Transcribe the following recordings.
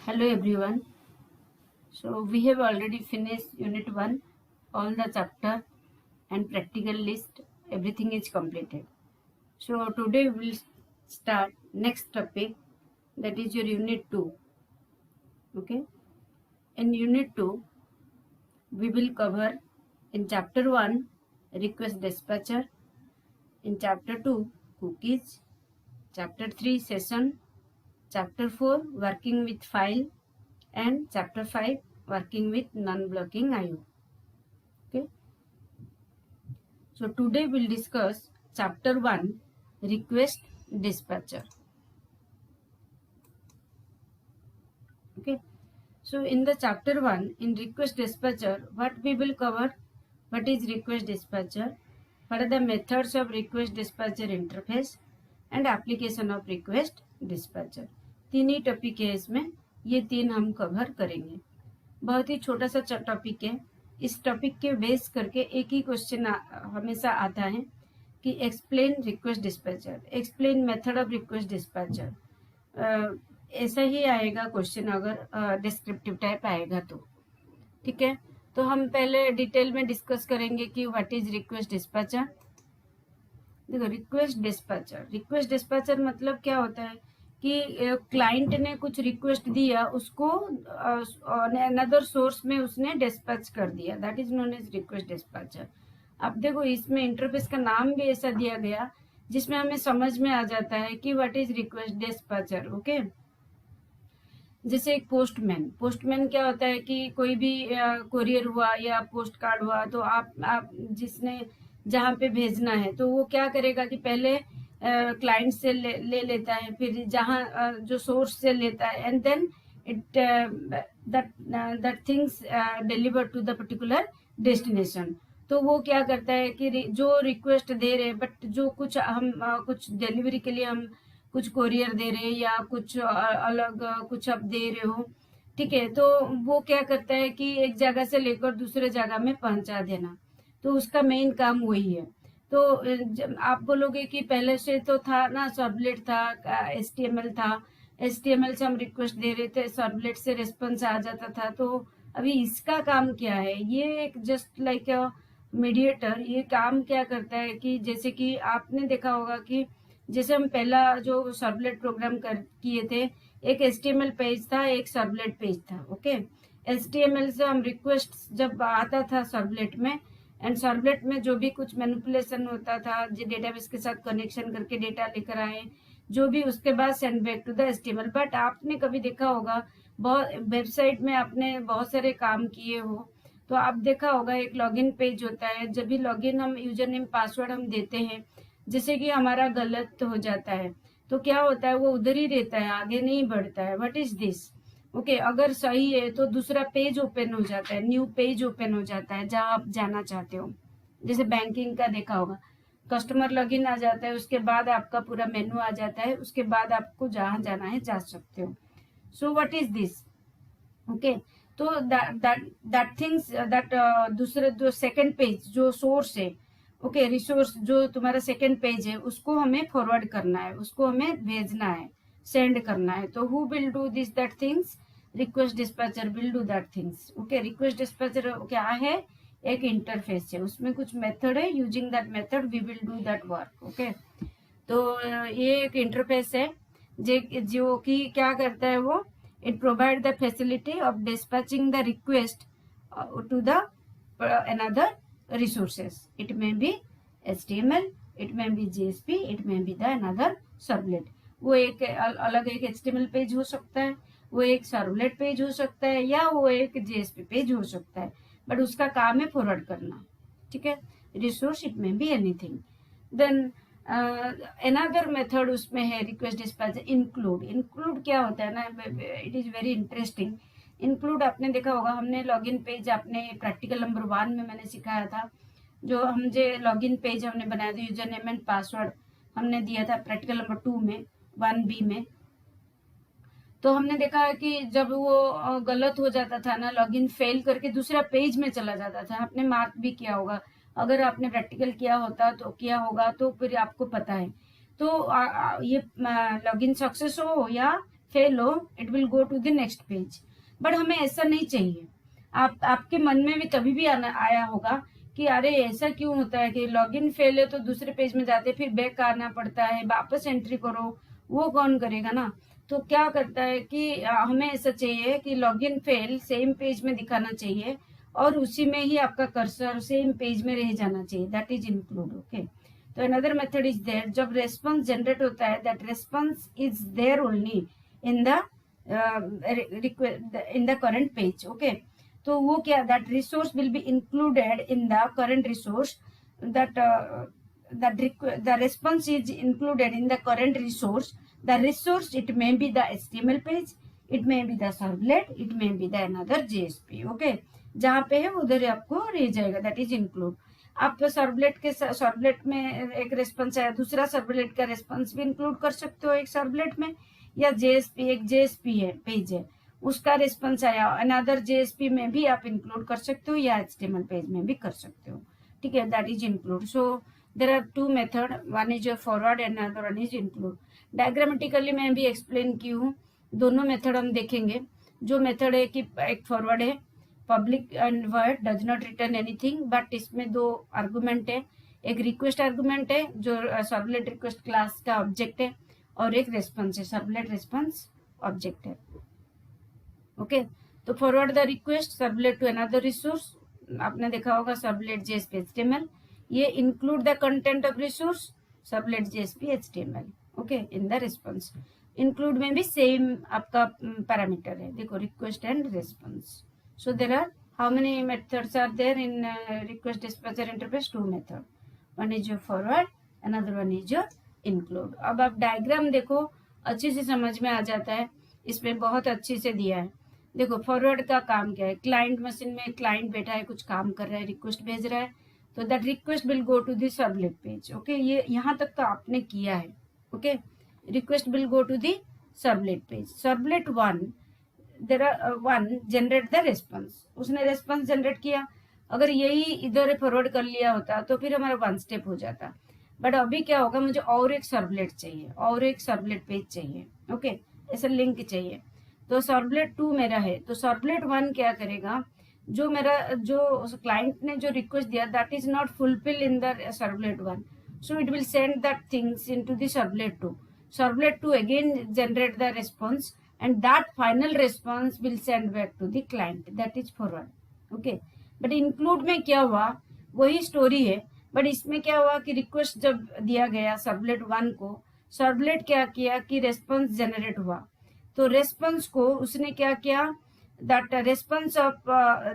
Hello everyone. So we have already finished unit 1, all the chapter and practical list, everything is completed. So today we will start next topic, that is your unit 2. Okay. In unit 2 we will cover in chapter 1 request dispatcher, in chapter 2 cookies, chapter 3 session, chapter 4 working with file, and chapter 5 working with non-blocking IO. Okay. So today we'll discuss chapter 1 request dispatcher. Okay. So in the chapter 1 in request dispatcher, what we will cover? What is request dispatcher? What are the methods of request dispatcher interface and application of request dispatcher? तीन ही topic है इसमें, ये तीन हम cover करेंगे. बहुत ही छोटा सा टॉपिक है. इस टॉपिक के बेस करके एक ही क्वेश्चन हमेशा आता है कि explain request dispatcher, explain method of request dispatcher. ऐसा ही आएगा क्वेश्चन अगर डिस्क्रिप्टिव टाइप आएगा तो. ठीक है, तो हम पहले डिटेल में डिस्कस करेंगे कि व्हाट इज रिक्वेस्ट डिस्पैचर. देखो, रिक्वेस्ट डिस्पैचर मतलब क्या होता है कि क्लाइंट ने कुछ रिक्वेस्ट दिया, उसको अनदर सोर्स में उसने डिस्पैच कर दिया, that is known as request dispatcher. अब देखो, इसमें इंटरफेस का नाम भी ऐसा दिया गया जिसमें हमें समझ में आ जाता है कि what is request dispatcher. Okay, जैसे एक पोस्टमैन क्या होता है कि कोई भी कोरियर हुआ या पोस्ट कार्ड हुआ तो आप जिसने जहाँ पे भेजना है तो वो क्या करेगा कि पहले क्लाइंट से ले लेता है, फिर जहाँ जो सोर्स से लेता है, and then it that things deliver to the particular destination. तो वो क्या करता है कि जो रिक्वेस्ट दे रहे हैं, बट जो कुछ हम कुछ डिलीवरी के लिए हम कुछ कोरियर दे रहे हैं या कुछ अलग कुछ आप दे रहे हो, ठीक है, तो वो क्या करता है कि एक जगह से लेकर दूसरे जगह में पहुंचा देना. तो उसका मेन काम वही है. तो आप बोलोगे कि पहले से तो था ना, सर्वलेट था, HTML था, HTML से हम रिक्वेस्ट दे रहे थे, सर्वलेट से रिस्पॉन्स आ जाता था. तो अभी इसका काम क्या है? ये एक जस्ट लाइक मीडिएटर. ये काम क्या करता है कि जैसे कि आपने देखा होगा कि जैसे हम पहला जो सर्वलेट प्रोग्राम किए थे, एक HTML पेज था, एक सर्वलेट पेज था. ओके, HTML से हम रिक्वेस्ट जब आता था सर्वलेट में, एंड सर्वलेट में जो भी कुछ मैनिपुलेशन होता था, जो डेटाबेस के साथ कनेक्शन करके डेटा लेकर आए, जो भी, उसके बाद send back to the HTML. But आपने कभी देखा होगा, बहुत वेबसाइट में आपने बहुत सारे काम किए हो तो आप देखा होगा एक लॉगिन पेज होता है. जब भी लॉगिन हम यूजर नेम पासवर्ड हम देते हैं, जैसे कि हमारा गलत हो जाता है तो क्या होता है, वो उधर ही रहता है, आगे नहीं बढ़ता है. What is this? ओके, अगर सही है तो दूसरा पेज ओपन हो जाता है, न्यू पेज ओपन हो जाता है जहां आप जाना चाहते हो. जैसे बैंकिंग का देखा होगा, कस्टमर लॉगिन आ जाता है, उसके बाद आपका पूरा मेनू आ जाता है, उसके बाद आपको जहां जाना है जा सकते हो. So what is this? Okay, तो दैट थिंग्स दैट दूसरे जो सेकंड पेज जो सोर्स है, ओके, रिसोर्स जो तुम्हारा सेकंड पेज है, उसको हमें फॉरवर्ड करना है, उसको हमें भेजना है, सेंड करना है. तो who will do this that things? Request dispatcher will do that things. Okay, request dispatcher क्या है? एक इंटरफेस है, उसमें कुछ मेथड है, using that method we will do that work. Okay, तो ये एक इंटरफेस है जो कि क्या करता है, वो it provide the facility of dispatching the request to the another resources. It may be HTML, it may be JSP, it may be the another servlet. वो एक अलग एक HTML पेज हो सकता है, वो एक सर्वलेट पेज हो सकता है, या वो एक JSP पेज हो सकता है, बट उसका काम है फॉरवर्ड करना. ठीक है, resource it may be anything. Then another method उसमें है रिक्वेस्ट डिस्पैच, इंक्लूड क्या होता है ना, it is very interesting. Include आपने देखा होगा, हमने लॉगिन पेज अपने प्रैक्टिकल नंबर 1 में मैंने सिखाया था, जो हम जो लॉगिन पेज हमने बनाया था, यूजर नेम एंड पासवर्ड हमने दिया था प्रैक्टिकल नंबर 2 में, 1B में. तो हमने देखा कि जब वो गलत हो जाता था ना, लॉगिन फेल करके दूसरा पेज में चला जाता था. आपने मार्क भी किया होगा, अगर आपने प्रैक्टिकल किया होगा तो फिर आपको पता है. तो ये लॉगिन सक्सेस हो या फेल हो, it will go to the next page. But हमें ऐसा नहीं चाहिए। आपके मन में भी तभी भी आया होगा कि अरे ऐसा क्यों होता है कि लॉगिन फेल है तो दूसरे पेज में जाते फिर बैक आना पड़ता है, वापस एंट्री करो, वो कौन करेगा ना। तो क्या करता है कि हमें ऐसा चाहिए कि लॉगिन फेल सेम पेज में दिखाना चाहिए और उसी में ही आपका कर्सर सेम पेज में रह जाना चाहिए, दैट इज इंक्लूड। ओके, तो अनदर मेथड इज देयर, जब रेस्पॉन्स जनरेट होता है that response is there only in the current page. Okay, तो वो क्या, that resource will be included in the current resource, that the response is included in the current resource. The resource, it may be the HTML page, it may be the servlet, it may be the another JSP. okay, जहाँ पे है उधर आपको रह जाएगा, that is include. आप servlet में एक रेस्पॉन्स आया, दूसरा सर्वलेट का रेस्पॉन्स भी इंक्लूड कर सकते हो एक सर्वलेट में, या जेएसपी एक जेएसपी है पेज है उसका रेस्पॉन्स आया अनदर जेएसपी में भी आप इंक्लूड कर सकते हो, या HTML पेज में भी कर सकते हो। ठीक है, that is include. So there are two method, one is forward and another one is include. Diagrammatically मैं भी एक्सप्लेन की हूँ, दोनों मेथड हम देखेंगे। जो मेथड है कि एक फॉरवर्ड है, public and word does not return anything, but इसमें दो आर्गुमेंट है, एक रिक्वेस्ट आर्गुमेंट है जो सर्वलेट रिक्वेस्ट क्लास का ऑब्जेक्ट है, और एक रेस्पॉन्स है, सर्वलेट रेस्पॉन्स ऑब्जेक्ट है। ओके, तो forward the request servlet to another resource, आपने देखा होगा सर्वलेट जेएसपी एचटीएमएल, ये include the content of resource servlet JSP HTML. Okay, in the response include में भी सेम आपका पैरामीटर है, देखो request and response. So there are how many methods are there in request dispatcher interface? Two method, one is your forward, another one is your include. अब आप diagram देखो, अच्छे से समझ में आ जाता है, इसमें बहुत अच्छे से दिया है। देखो फॉरवर्ड का काम क्या है, क्लाइंट मशीन में क्लाइंट बैठा है, कुछ काम कर रहा है, रिक्वेस्ट भेज रहा है, तो that request will go to the servlet page. Okay, ये यहाँ तक तो आपने किया है। Okay, request will go to the servlet page. Servlet one, there are one generate the response, उसने रेस्पॉन्स जनरेट किया। अगर यही इधर फॉरवर्ड कर लिया होता तो फिर हमारा वन स्टेप हो जाता। बट अभी क्या होगा, मुझे और एक सर्वलेट चाहिए, और एक सर्वलेट पेज चाहिए। ओके, ऐसा लिंक चाहिए, तो सर्वलेट 2 मेरा है, तो सर्वलेट 1 क्या करेगा, जो मेरा जो क्लाइंट ने जो रिक्वेस्ट दिया that is not fulfil in the servlet 1, so it will send that things into the servlet 2. Servlet 2 again generate the response, and that final response will send back to the client, that is forward. Okay, but include में क्या हुआ, वही story है, but इसमें क्या हुआ कि request जब दिया गया सर्वलेट 1 को, सर्वलेट क्या किया कि रेस्पॉन्स जनरेट हुआ, तो रेस्पॉन्स को उसने क्या किया, दैट रेस्पॉन्स ऑफ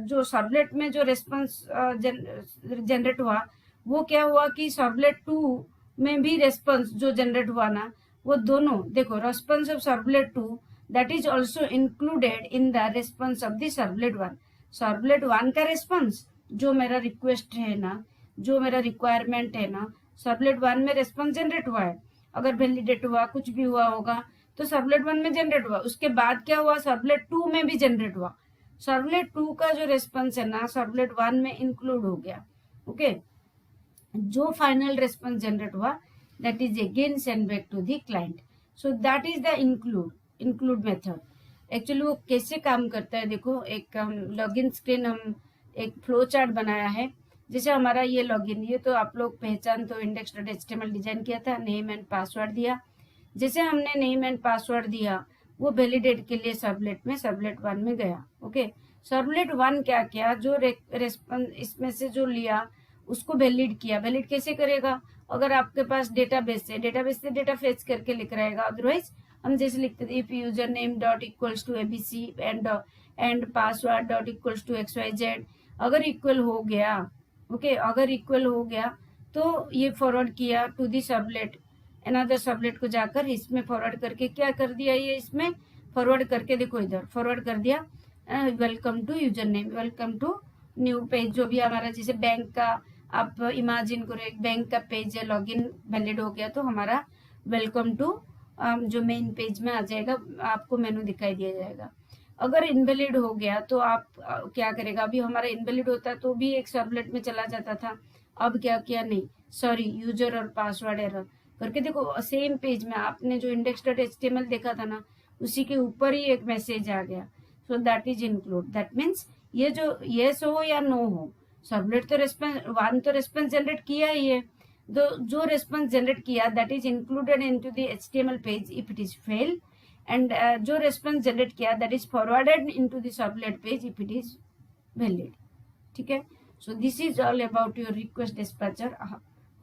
जो सर्वलेट में जो रेस्पॉन्स जनरेट हुआ, वो क्या हुआ कि सर्वलेट 2 में भी रेस्पॉन्स जो जनरेट हुआ ना, वो दोनों देखो, response of servlet 2 that is also included in the response of the servlet 1। Servlet 1 का रेस्पॉन्स जो मेरा रिक्वेस्ट है ना, जो मेरा रिक्वायरमेंट है ना, सर्वलेट 1 में रेस्पॉन्स जनरेट हुआ है, अगर वैलिडेट हुआ कुछ भी हुआ होगा तो सर्वलेट 1 में जनरेट हुआ, उसके बाद क्या हुआ, सर्वलेट 2 में भी जनरेट हुआ, सर्वलेट 2 का जो रेस्पॉन्स है ना सर्वलेट 1 में इंक्लूड हो गया। ओके, जो फाइनल रेस्पॉन्स जनरेट हुआ that is again send back to the client. So that is the include method. Actually वो कैसे काम करता है, देखो एक लॉगिन स्क्रीन, हम एक फ्लो चार्ट बनाया है, जैसे हमारा ये लॉगिन, ये तो आप लोग पहचान तो index.html डिजाइन किया था, नेम एंड पासवर्ड दिया, जैसे हमने नेम एंड पासवर्ड दिया वो वैलिडेट के लिए सर्वलेट में, सर्वलेट 1 में गया। ओके, सर्वलेट 1 क्या किया, जो रेस्पॉन्स इसमें से जो लिया उसको वैलिड किया। वैलिड कैसे करेगा, अगर आपके पास डेटाबेस है, डेटाबेस से डेटा फेच करके लिख रहेगा, अदरवाइज हम जैसे लिखते थे if user name dot equals to ABC and password dot equals to XYZ, अगर इक्वल हो गया, ओके, अगर इक्वल हो गया तो ये फॉरवर्ड किया to the servlet, another servlet को जाकर इसमें फॉरवर्ड करके क्या कर दिया, ये इसमें फॉरवर्ड करके देखो इधर फॉरवर्ड कर दिया, welcome to user name, welcome to new page, जो भी हमारा जैसे बैंक का आप इमेजिन करो, एक बैंक का पेज है, लॉगिन वैलिड हो गया तो हमारा वेलकम टू जो मेन पेज में आ जाएगा, आपको मेनू दिखाई दिया जाएगा। अगर इनवैलिड हो गया तो आप क्या करेगा, अभी हमारा इनवैलिड होता तो भी एक सर्वलेट में चला जाता था, अब क्या किया, नहीं सॉरी यूजर और पासवर्ड एरर करके देखो सेम पेज में आपने जो index.html देखा था ना, उसी के ऊपर ही एक मैसेज आ गया, सो that is include. That means ये जो येस हो या नो हो, सर्वलेट तो रेस्पॉन्स वन तो रेस्पॉन्स जनरेट किया ही है, तो जो रेस्पॉन्स जनरेट किया that is included into the HTML page if it is fail, and जो रेस्पॉन्स जनरेट किया that is forwarded into the servlet page if it is valid. ठीक है, so this is all about your request dispatcher.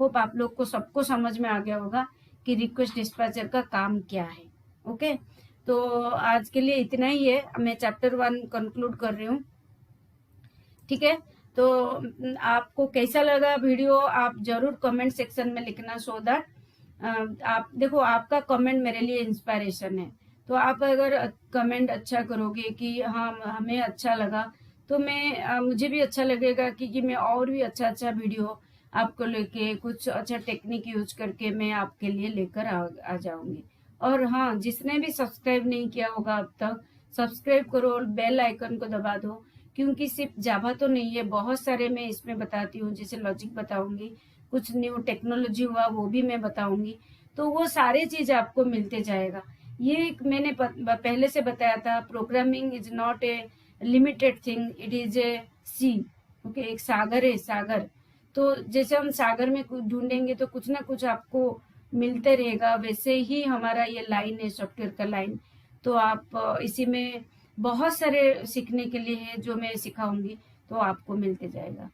Hope आप लोग को सबको समझ में आ गया होगा कि रिक्वेस्ट डिस्पैचर का काम क्या है। ओके, तो आज के लिए इतना ही है, मैं चैप्टर 1 कंक्लूड कर रही हूँ। ठीक है, तो आपको कैसा लगा वीडियो आप जरूर कमेंट सेक्शन में लिखना, सो दैट आप देखो, आपका कमेंट मेरे लिए इंस्पायरेशन है। तो आप अगर कमेंट अच्छा करोगे कि हाँ हमें अच्छा लगा, तो मैं मुझे भी अच्छा लगेगा कि मैं और भी अच्छा अच्छा वीडियो आपको लेके कुछ अच्छा टेक्निक यूज करके मैं आपके लिए लेकर आ जाऊंगी। और हाँ, जिसने भी सब्सक्राइब नहीं किया होगा अब तक, सब्सक्राइब करो और बेल आइकन को दबा दो, क्योंकि सिर्फ जावा तो नहीं है, बहुत सारे मैं इसमें बताती हूँ, जैसे लॉजिक बताऊंगी, कुछ न्यू टेक्नोलॉजी हुआ वो भी मैं बताऊंगी, तो वो सारे चीज आपको मिलते जाएगा। ये मैंने पहले से बताया था, programming is not a limited thing, it is a sea. Okay, एक सागर है, सागर। तो जैसे हम सागर में कुछ ढूंढेंगे तो कुछ ना कुछ आपको मिलते रहेगा, वैसे ही हमारा ये लाइन है, सॉफ्टवेयर का लाइन। तो आप इसी में बहुत सारे सीखने के लिए है जो मैं सिखाऊंगी, तो आपको मिलते जाएगा।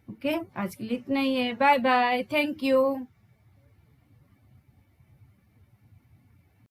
ओके, आज के लिए इतना ही है। Bye bye, thank you.